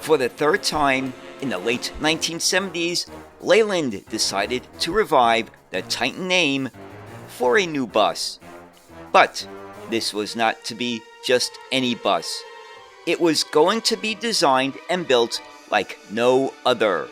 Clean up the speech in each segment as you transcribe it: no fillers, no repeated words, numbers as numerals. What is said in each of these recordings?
For the third time in the late 1970s, Leyland decided to revive the Titan name for a new bus. But this was not to be just any bus. It was going to be designed and built like no other.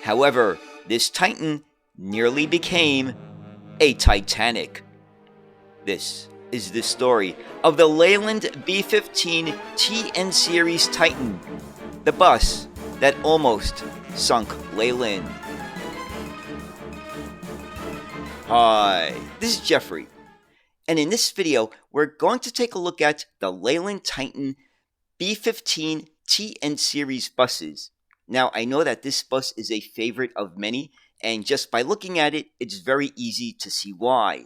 However, this Titan nearly became a Titanic. This is the story of the Leyland B15 TN Series Titan, the bus that almost sunk Leyland. Hi, this is Jeffrey, and in this video we're going to take a look at the Leyland Titan B15 TN Series buses. Now, I know that this bus is a favorite of many, and just by looking at it, it's very easy to see why.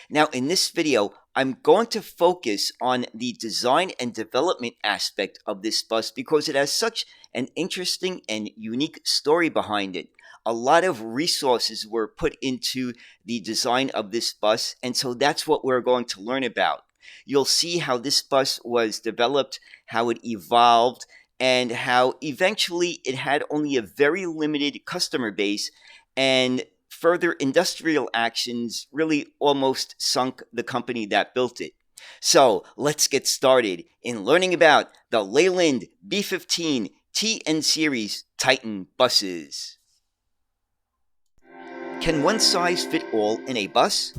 Now, in this video, I'm going to focus on the design and development aspect of this bus because it has such an interesting and unique story behind it. A lot of resources were put into the design of this bus, and so that's what we're going to learn about. You'll see how this bus was developed, how it evolved, and how eventually it had only a very limited customer base, and further industrial actions really almost sunk the company that built it. So let's get started in learning about the Leyland B15 TN Series Titan buses. Can one size fit all in a bus?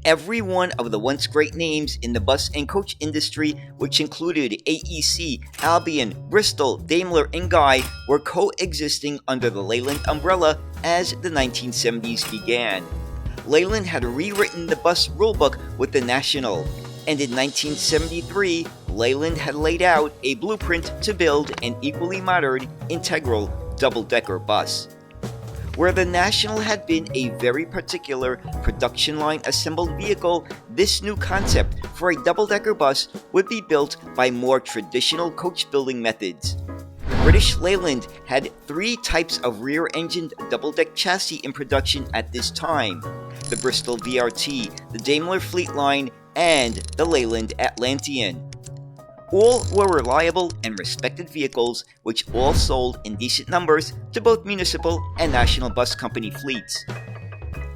Every one of the once great names in the bus and coach industry, which included AEC, Albion, Bristol, Daimler, and Guy, were coexisting under the Leyland umbrella as the 1970s began. Leyland had rewritten the bus rulebook with the National, and in 1973, Leyland had laid out a blueprint to build an equally modern, integral double-decker bus. Where the National had been a very particular production line assembled vehicle, this new concept for a double-decker bus would be built by more traditional coach building methods. British Leyland had three types of rear-engined double-deck chassis in production at this time: the Bristol VRT, the Daimler Fleetline, and the Leyland Atlantean. All were reliable and respected vehicles, which all sold in decent numbers to both municipal and national bus company fleets.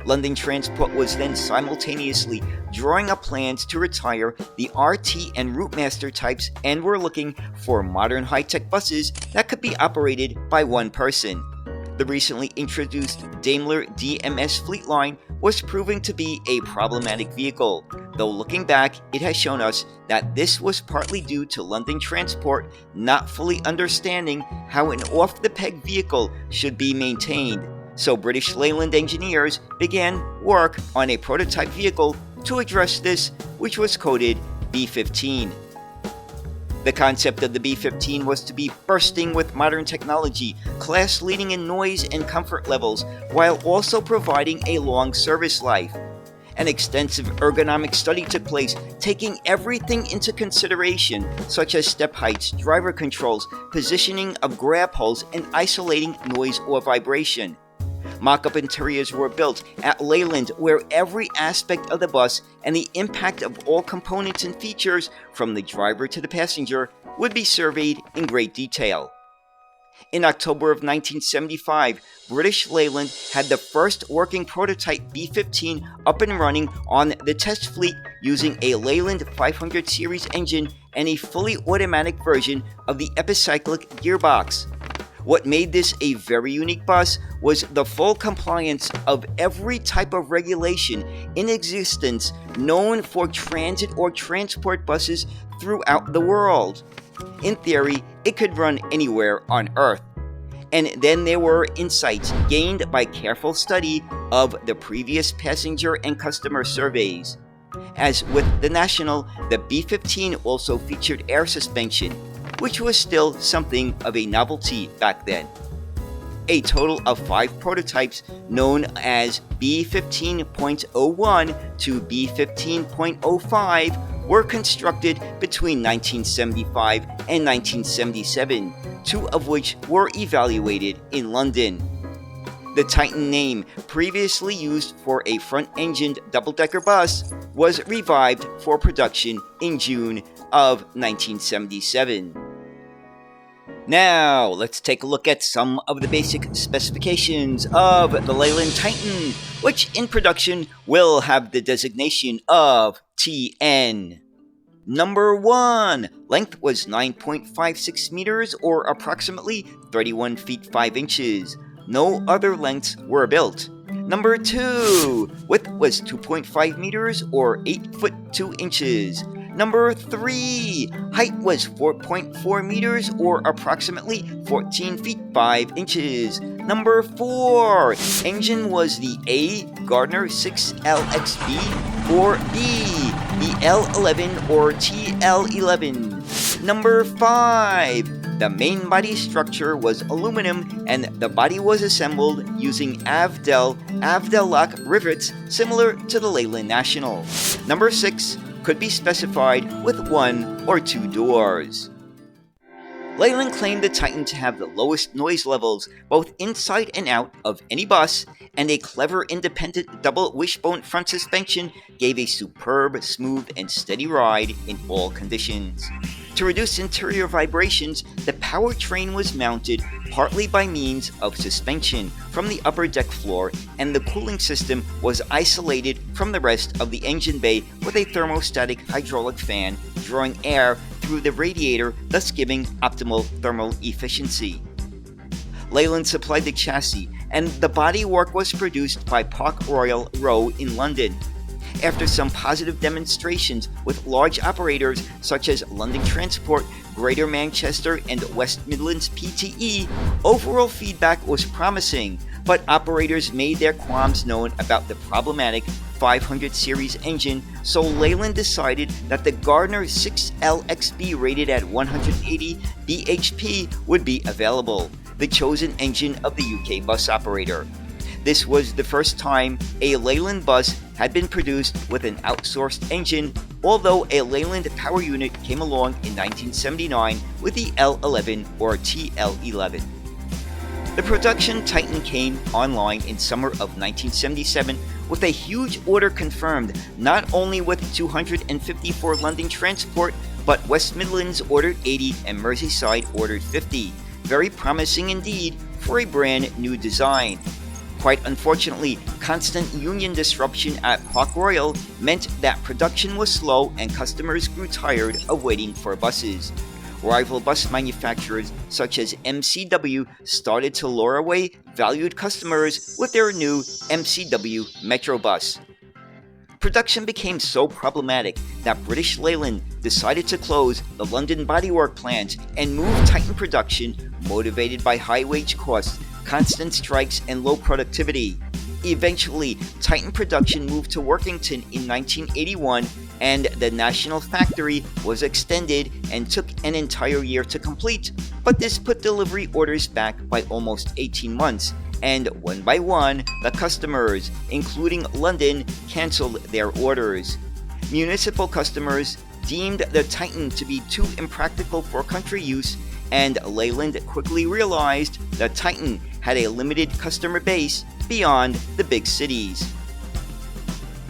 London Transport was then simultaneously drawing up plans to retire the RT and Routemaster types and were looking for modern high-tech buses that could be operated by one person. The recently introduced Daimler DMS Fleetline was proving to be a problematic vehicle, though looking back, it has shown us that this was partly due to London Transport not fully understanding how an off-the-peg vehicle should be maintained. So British Leyland engineers began work on a prototype vehicle to address this, which was coded B15. The concept of the B15 was to be bursting with modern technology, class-leading in noise and comfort levels, while also providing a long service life. An extensive ergonomic study took place, taking everything into consideration, such as step heights, driver controls, positioning of grab holes, and isolating noise or vibration. Mock-up interiors were built at Leyland where every aspect of the bus and the impact of all components and features, from the driver to the passenger, would be surveyed in great detail. In October of 1975, British Leyland had the first working prototype B15 up and running on the test fleet using a Leyland 500 series engine and a fully automatic version of the epicyclic gearbox. What made this a very unique bus was the full compliance of every type of regulation in existence known for transit or transport buses throughout the world. In theory, it could run anywhere on Earth. And then there were insights gained by careful study of the previous passenger and customer surveys. As with the National, the B15 also featured air suspension, which was still something of a novelty back then. A total of 5 prototypes known as B15.01 to B15.05 were constructed between 1975 and 1977, 2 of which were evaluated in London. The Titan name, previously used for a front-engined double-decker bus, was revived for production in June of 1977. Now, let's take a look at some of the basic specifications of the Leyland Titan, which in production will have the designation of TN. Number 1. Length was 9.56 meters or approximately 31 feet 5 inches. No other lengths were built. Number 2. Width was 2.5 meters or 8 foot 2 inches. Number 3. Height was 4.4 meters or approximately 14 feet 5 inches. Number 4. Engine was the A. Gardner 6LXB or B. The L11 or TL11. Number 5. The main body structure was aluminum and the body was assembled using Avdel lock rivets similar to the Leyland National. Number 6. Could be specified with 1 or 2 doors. Leyland claimed the Titan to have the lowest noise levels both inside and out of any bus, and a clever independent double wishbone front suspension gave a superb, smooth, and steady ride in all conditions. To reduce interior vibrations, the powertrain was mounted partly by means of suspension from the upper deck floor, and the cooling system was isolated from the rest of the engine bay with a thermostatic hydraulic fan drawing air through the radiator, thus giving optimal thermal efficiency. Leyland supplied the chassis, and the bodywork was produced by Park Royal Row in London. After some positive demonstrations with large operators such as London Transport, Greater Manchester, and West Midlands PTE, overall feedback was promising, but operators made their qualms known about the problematic 500 series engine, so Leyland decided that the Gardner 6LXB rated at 180 bhp would be available, the chosen engine of the UK bus operator. This was the first time a Leyland bus had been produced with an outsourced engine, although a Leyland power unit came along in 1979 with the L11 or TL11. The production Titan came online in summer of 1977 with a huge order confirmed, not only with 254 London Transport, but West Midlands ordered 80 and Merseyside ordered 50. Very promising indeed for a brand new design. Quite unfortunately, constant union disruption at Park Royal meant that production was slow and customers grew tired of waiting for buses. Rival bus manufacturers such as MCW started to lure away valued customers with their new MCW Metrobus. Production became so problematic that British Leyland decided to close the London bodywork plant and move Titan production, motivated by high wage costs, constant strikes, and low productivity. Eventually, Titan production moved to Workington in 1981, and the national factory was extended and took an entire year to complete, but this put delivery orders back by almost 18 months, and one by one, the customers, including London, cancelled their orders. Municipal customers deemed the Titan to be too impractical for country use, and Leyland quickly realized the Titan had a limited customer base beyond the big cities.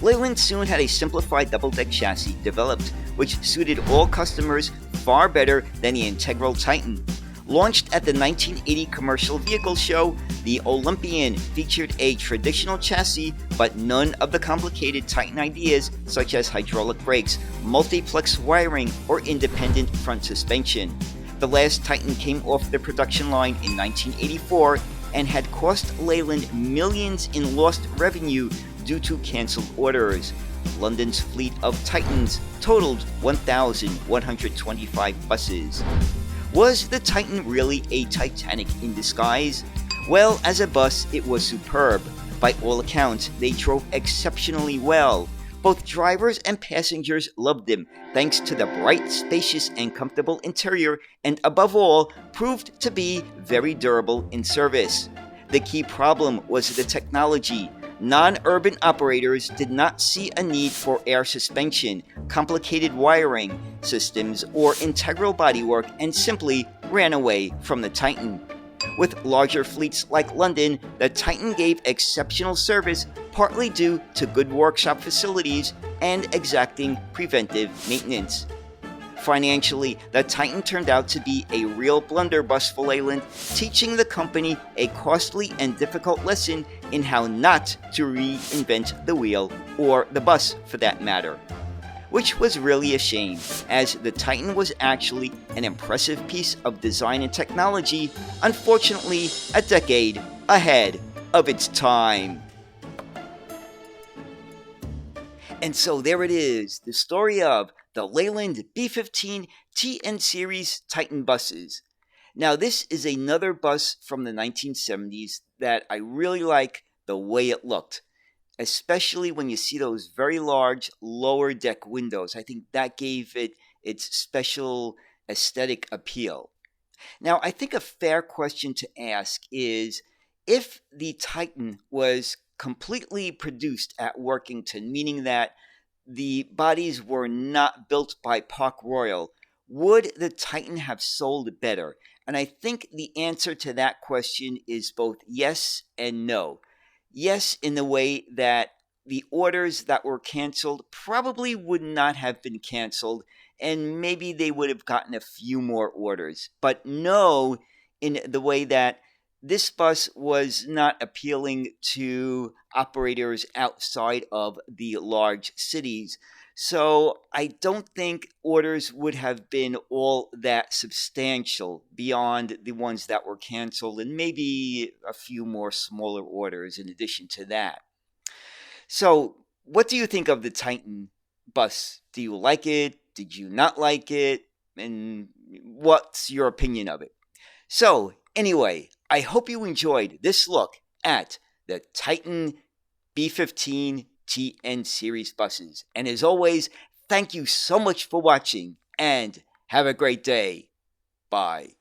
Leyland soon had a simplified double-deck chassis developed, which suited all customers far better than the integral Titan. Launched at the 1980 Commercial Vehicle Show, the Olympian featured a traditional chassis, but none of the complicated Titan ideas such as hydraulic brakes, multiplex wiring, or independent front suspension. The last Titan came off the production line in 1984 and had cost Leyland millions in lost revenue due to cancelled orders. London's fleet of Titans totaled 1,125 buses. Was the Titan really a Titanic in disguise? Well, as a bus, it was superb. By all accounts, they drove exceptionally well. Both drivers and passengers loved them, thanks to the bright, spacious, and comfortable interior, and above all, proved to be very durable in service. The key problem was the technology. Non-urban operators did not see a need for air suspension, complicated wiring systems, or integral bodywork, and simply ran away from the Titan. With larger fleets like London, the Titan gave exceptional service, partly due to good workshop facilities and exacting preventive maintenance. Financially, the Titan turned out to be a real blunderbuss for Leyland, teaching the company a costly and difficult lesson in how not to reinvent the wheel, or the bus for that matter. Which was really a shame, as the Titan was actually an impressive piece of design and technology, unfortunately a decade ahead of its time. And so there it is, the story of the Leyland B15 TN Series Titan buses. Now, this is another bus from the 1970s that I really like the way it looked, especially when you see those very large lower deck windows. I think that gave it its special aesthetic appeal. Now, I think a fair question to ask is, if the Titan was completely produced at Workington, meaning that the bodies were not built by Park Royal, would the Titan have sold better? And I think the answer to that question is both yes and no. Yes, in the way that the orders that were canceled probably would not have been canceled, and maybe they would have gotten a few more orders. But no, in the way that this bus was not appealing to operators outside of the large cities. So I don't think orders would have been all that substantial beyond the ones that were canceled, and maybe a few more smaller orders in addition to that. So, what do you think of the Titan bus? Do you like it? Did you not like it? And what's your opinion of it? So, anyway, I hope you enjoyed this look at the Titan B15 TN Series buses. And as always, thank you so much for watching and have a great day. Bye.